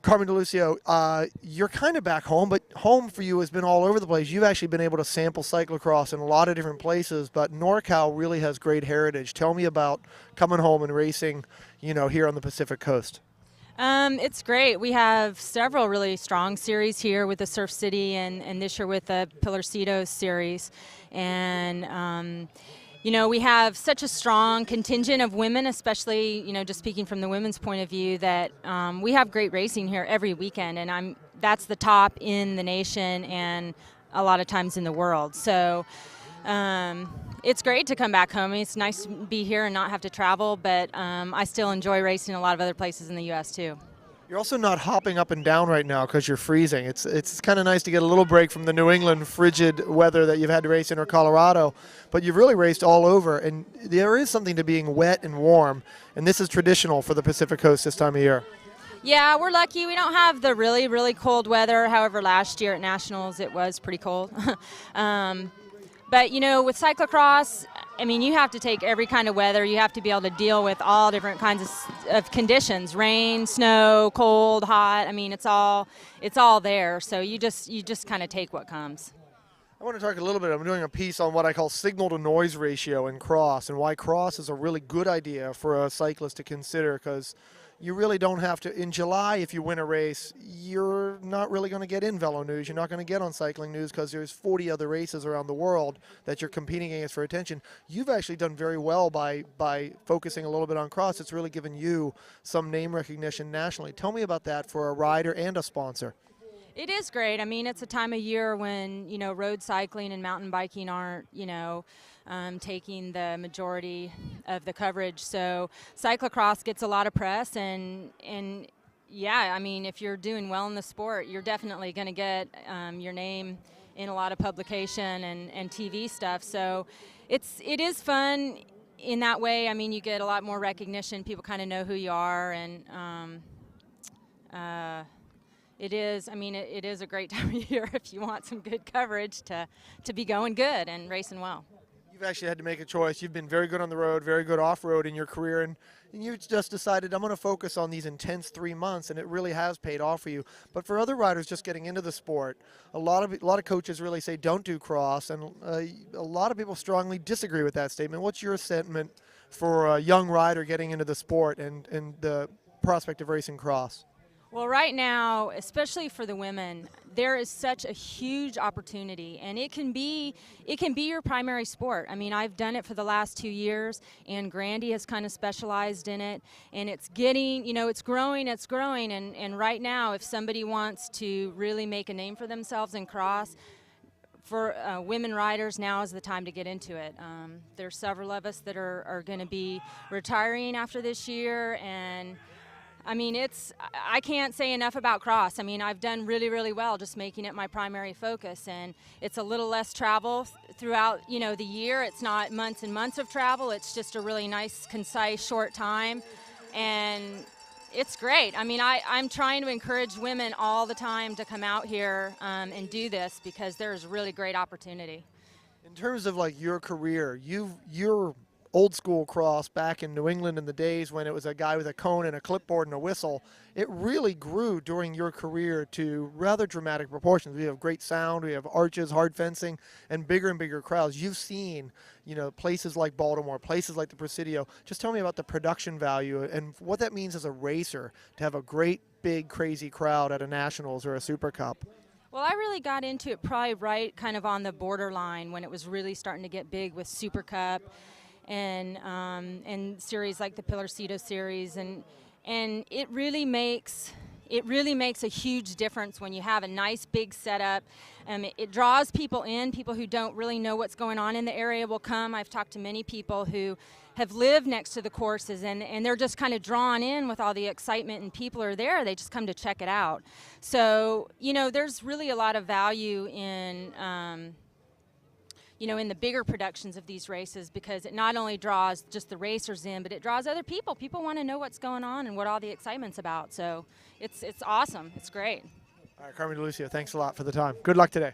CarmenDalusio, you're kind of back home, but home for you has been all over the place. You've actually been able to sample cyclocross in a lot of different places, but NorCal really has great heritage. Tell me about coming home and racing, here on the Pacific Coast. It's great. We have several really strong series here with the Surf City and this year with the Pilarcitos series. And we have such a strong contingent of women, especially, just speaking from the women's point of view, that we have great racing here every weekend, and that's the top in the nation and a lot of times in the world. So it's great to come back home. It's nice to be here and not have to travel, but I still enjoy racing a lot of other places in the U.S. too. You're also not hopping up and down right now because you're freezing. It's kind of nice to get a little break from the New England frigid weather that you've had to race in, or Colorado, but you've really raced all over, and there is something to being wet and warm, and this is traditional for the Pacific Coast this time of year. Yeah, we're lucky. We don't have the really, really cold weather. However, last year at Nationals it was pretty cold. But, with cyclocross, you have to take every kind of weather. You have to be able to deal with all different kinds of conditions: rain, snow, cold, hot. It's all there. So you just kind of take what comes. I want to talk a little bit. I'm doing a piece on what I call signal to noise ratio in cross, and why cross is a really good idea for a cyclist to consider, because you really don't have to. In July, if you win a race, you're not really going to get in Velo News. You're not going to get on Cycling News because there's 40 other races around the world that you're competing against for attention. You've actually done very well by focusing a little bit on cross. It's really given you some name recognition nationally. Tell me about that for a rider and a sponsor. It is great. It's a time of year when, road cycling and mountain biking aren't, taking the majority of the coverage. So cyclocross gets a lot of press, and yeah, if you're doing well in the sport, you're definitely going to get your name in a lot of publication and TV stuff. So it is fun in that way. You get a lot more recognition. People kind of know who you are, and it is a great time of year if you want some good coverage to be going good and racing well. You've actually had to make a choice. You've been very good on the road, very good off-road in your career, and you just decided, I'm going to focus on these intense 3 months, and it really has paid off for you. But for other riders just getting into the sport, a lot of coaches really say don't do cross, and a lot of people strongly disagree with that statement. What's your sentiment for a young rider getting into the sport and the prospect of racing cross? Well, right now, especially for the women, there is such a huge opportunity, and it can be your primary sport. I've done it for the last 2 years, and Grandy has kind of specialized in it, and it's getting, it's growing, and right now, if somebody wants to really make a name for themselves in cross, for women riders, now is the time to get into it. There's several of us that are going to be retiring after this year, and I can't say enough about cross. I've done really, really well just making it my primary focus, and it's a little less travel throughout, the year. It's not months and months of travel. It's just a really nice, concise, short time, and it's great. I'm trying to encourage women all the time to come out here and do this, because there's really great opportunity. In terms of your career, you're old school cross back in New England in the days when it was a guy with a cone and a clipboard and a whistle. It really grew during your career to rather dramatic proportions. We have great sound, we have arches, hard fencing, and bigger crowds. You've seen, places like Baltimore, places like the Presidio. Just tell me about the production value and what that means as a racer to have a great, big, crazy crowd at a Nationals or a Super Cup. Well, I really got into it probably right kind of on the borderline when it was really starting to get big with Super Cup and series like the Pilarcitos series, and it really makes a huge difference when you have a nice big setup. It draws people in. People who don't really know what's going on in the area will come. I've talked to many people who have lived next to the courses, and they're just kind of drawn in with all the excitement, and people are there. They just come to check it out. So, there's really a lot of value in in the bigger productions of these races, because it not only draws just the racers in, but it draws other people. People want to know what's going on and what all the excitement's about. So it's awesome. It's great. All right, CarmenDalusio, thanks a lot for the time. Good luck today.